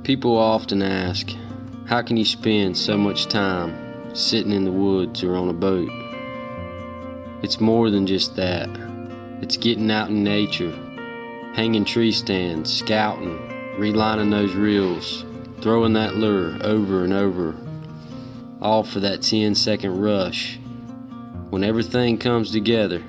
People often ask, how can you spend so much time sitting in the woods or on a boat? It's more than just that. It's getting out in nature, hanging tree stands, scouting, relining those reels, throwing that lure over and over, all for that 10-second rush when everything comes together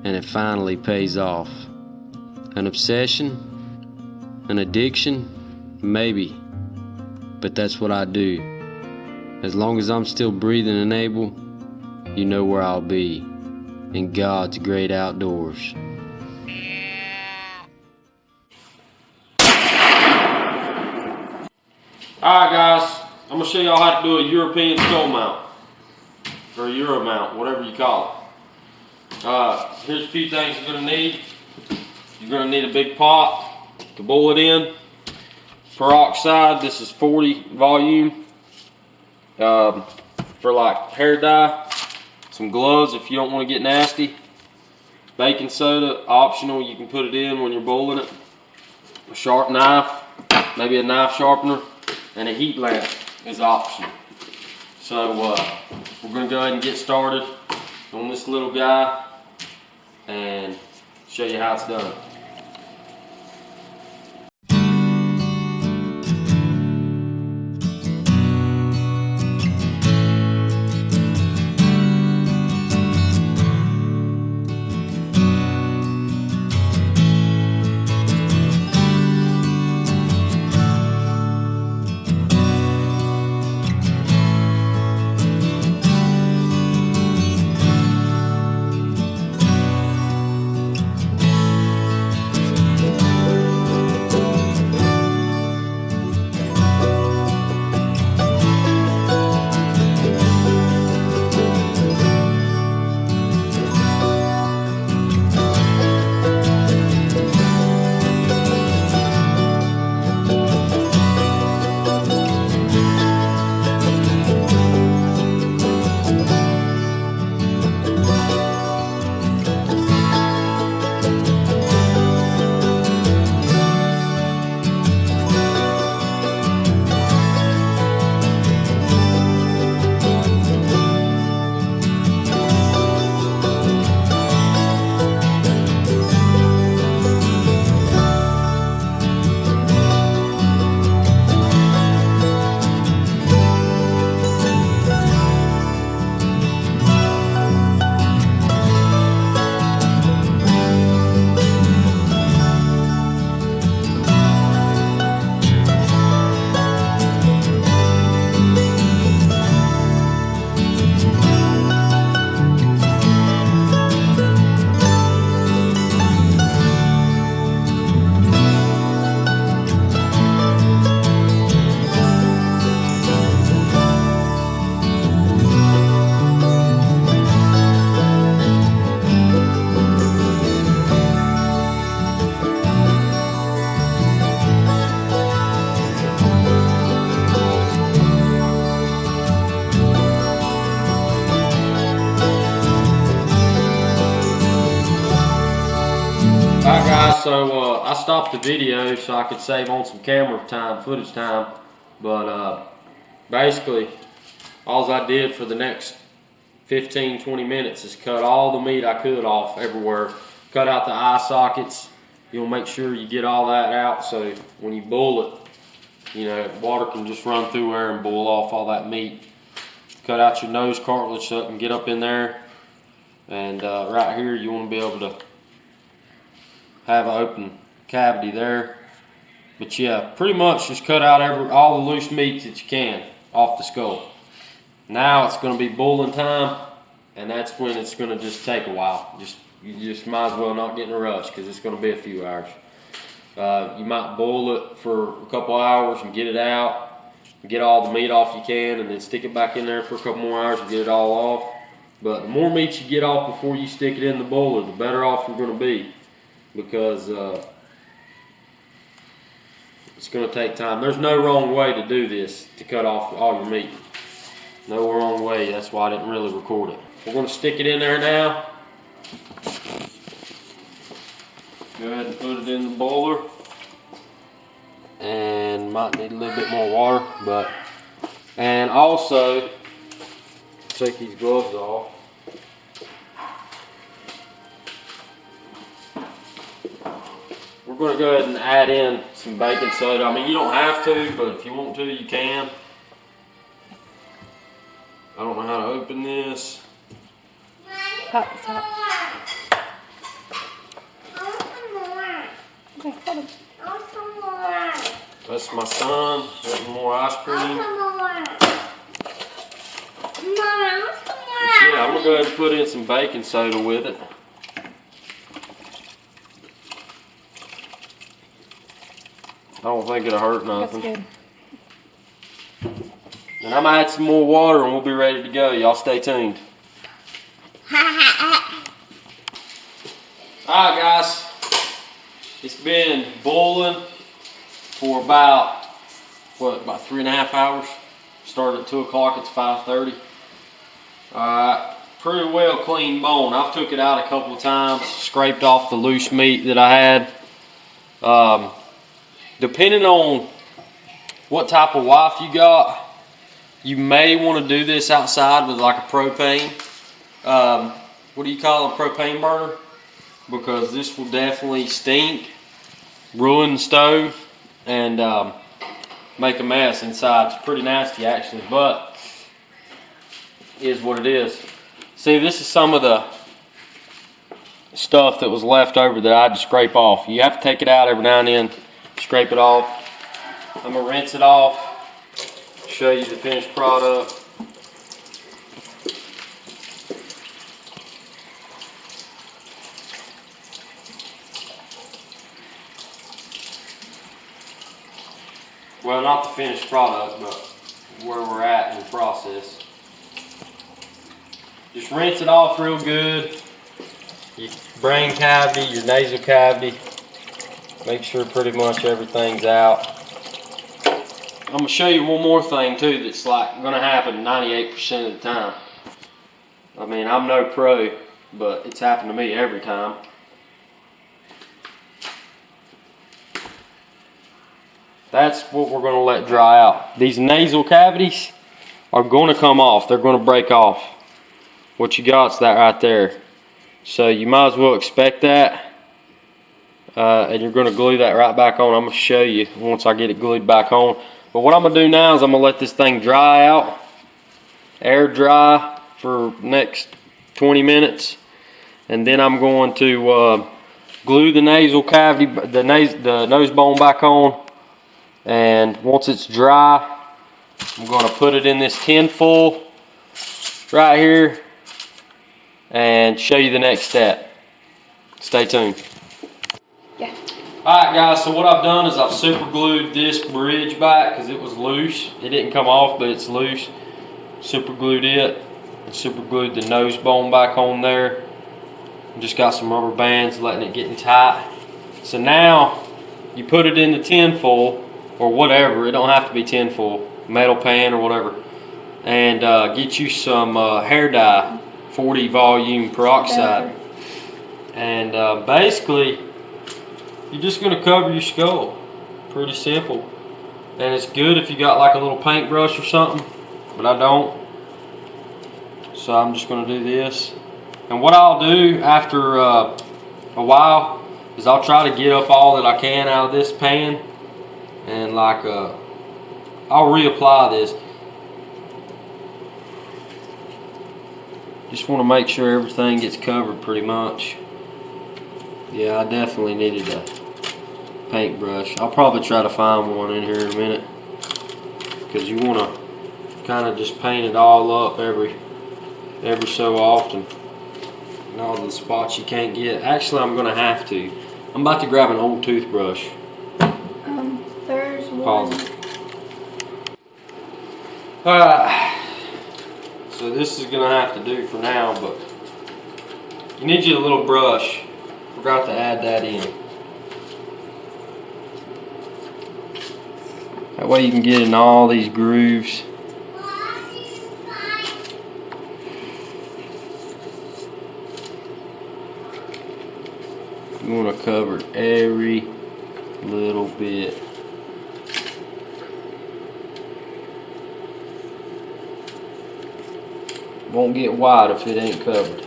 and it finally pays off. An obsession? An addiction? Maybe, but that's what I do. As long as I'm still breathing and able, you know where I'll be, in God's great outdoors. Alright guys, I'm going to show y'all how to do a European skull mount, or a Euro mount, whatever you call it. Here's a few things you're going to need. You're going to need a big pot to boil it in. Peroxide, this is 40 volume, for like hair dye. Some gloves if you don't want to get nasty. Baking soda, optional, you can put it in when you're boiling it. A sharp knife, maybe a knife sharpener, and a heat lamp is optional. So we're going to go ahead and get started on this little guy and show you how it's done. Alright guys, so I stopped the video so I could save on some camera time, footage time, but basically all I did for the next 15-20 minutes is cut all the meat I could off everywhere, cut out the eye sockets. You'll make sure you get all that out so when you boil it, you know, water can just run through there and boil off all that meat. Cut out your nose cartilage so it can get up in there, and right here you want to be able to have an open cavity there. But yeah, pretty much just cut out all the loose meats that you can off the skull. Now it's going to be boiling time, and that's when it's going to just take a while. You just might as well not get in a rush because it's going to be a few hours. You might boil it for a couple hours and get it out, get all the meat off you can, and then stick it back in there for a couple more hours and get it all off. But the more meat you get off before you stick it in the boiler, the better off you're going to be, because it's going to take time. There's no wrong way to do this, to cut off all your meat. No wrong way, that's why I didn't really record it. We're going to stick it in there now. Go ahead and put it in the boiler and might need a little bit more water, but, and also, take these gloves off. We're going to go ahead and add in some baking soda. I mean, you don't have to, but if you want to, you can. I don't know how to open this. Pop the top. Okay, hold on. That's my son. Getting more ice cream. Yeah, I'm gonna go ahead and put in some baking soda with it. I don't think it'll hurt nothing. That's good. And I'm gonna add some more water and we'll be ready to go. Y'all stay tuned. Alright guys, it's been boiling for about 3.5 hours. Started at 2 o'clock, it's 5:30. Alright, pretty well clean bone. I've took it out a couple of times, scraped off the loose meat that I had. Depending on what type of wife you got, you may want to do this outside with like a propane. What do you call a propane burner? Because this will definitely stink, ruin the stove, and make a mess inside. It's pretty nasty actually, but it is what it is. See, this is some of the stuff that was left over that I had to scrape off. You have to take it out every now and then, scrape it off. I'm gonna rinse it off, show you the finished product. Well, not the finished product, but where we're at in the process. Just rinse it off real good. Your brain cavity, your nasal cavity. Make sure pretty much everything's out. I'm gonna show you one more thing too that's like gonna happen 98% of the time. I mean, I'm no pro, but it's happened to me every time. That's what we're gonna let dry out. These nasal cavities are gonna come off. They're gonna break off. What you got's that right there. So you might as well expect that. And you're gonna glue that right back on. I'm gonna show you once I get it glued back on. But what I'm gonna do now is I'm gonna let this thing dry out, air dry for next 20 minutes. And then I'm going to glue the nasal cavity, the nose bone back on. And once it's dry, I'm going to put it in this tin foil right here and show you the next step. Stay tuned. Yeah. Alright guys, so what I've done is I've super glued this bridge back because it was loose. It didn't come off, but it's loose. Super glued it and super glued the nose bone back on there. Just got some rubber bands letting it get tight. So now you put it in the tin foil or whatever, it don't have to be tin foil, metal pan or whatever, and get you some hair dye, 40 volume peroxide, and basically you're just going to cover your skull. Pretty simple. And it's good if you got like a little paintbrush or something, but I don't, so I'm just going to do this. And what I'll do after a while is I'll try to get up all that I can out of this pan, and like I'll reapply this. Just want to make sure everything gets covered pretty much. Yeah, I definitely needed a paintbrush. I'll probably try to find one in here in a minute, because you want to kind of just paint it all up every so often. And all the spots you can't get. Actually, I'm going to have to. I'm about to grab an old toothbrush. There's one. Pause. Alright. So this is going to have to do for now, but you need you a little brush. Forgot to add that in. That way you can get in all these grooves. You want to cover every little bit. won't get white if it ain't covered.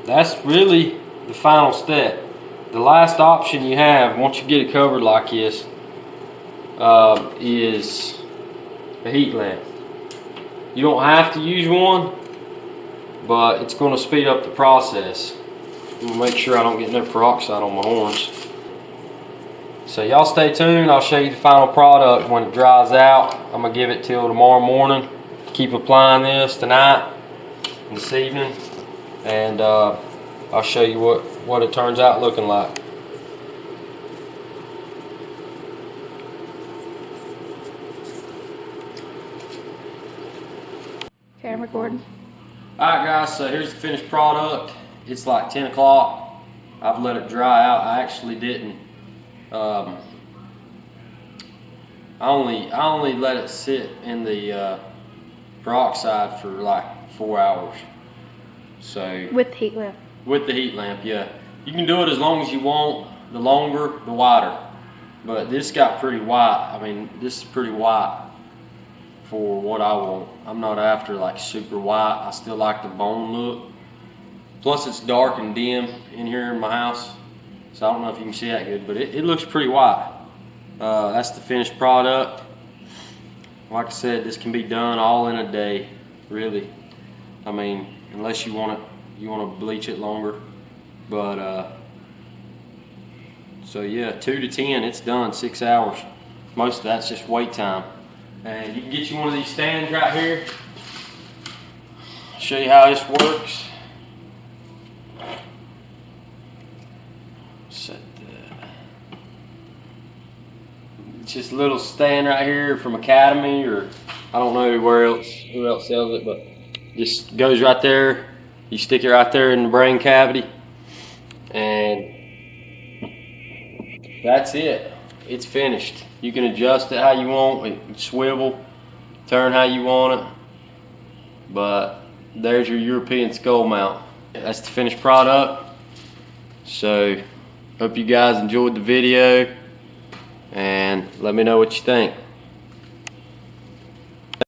That's really the final step. The last option you have once you get it covered like this is a heat lamp. You don't have to use one, but it's going to speed up the process. I'm gonna make sure I don't get no peroxide on my horns. So y'all stay tuned. I'll show you the final product when it dries out. I'm gonna give it till tomorrow morning. Keep applying this tonight and this evening, and I'll show you what it turns out looking like. Okay, I'm recording. Alright guys, so here's the finished product. It's like 10 o'clock. I've let it dry out. I actually didn't. I only let it sit in the peroxide for like 4 hours. So With the heat lamp. with the heat lamp, yeah. You can do it as long as you want. The longer, the whiter. But this got pretty white. I mean, this is pretty white for what I want. I'm not after like super white. I still like the bone look. Plus it's dark and dim in here in my house, so I don't know if you can see that good, but it looks pretty white. That's the finished product. Like I said, this can be done all in a day, really. I mean, unless you want to bleach it longer. But so yeah, 2 to 10, it's done, 6 hours. Most of that's just wait time. And you can get you one of these stands right here. Show you how this works. It's just a little stand right here from Academy, or I don't know who else sells it, but just goes right there. You stick it right there in the brain cavity, and that's it. It's finished. You can adjust it how you want. It can swivel, turn how you want it. But there's your European skull mount. That's the finished product. So hope you guys enjoyed the video, and let me know what you think.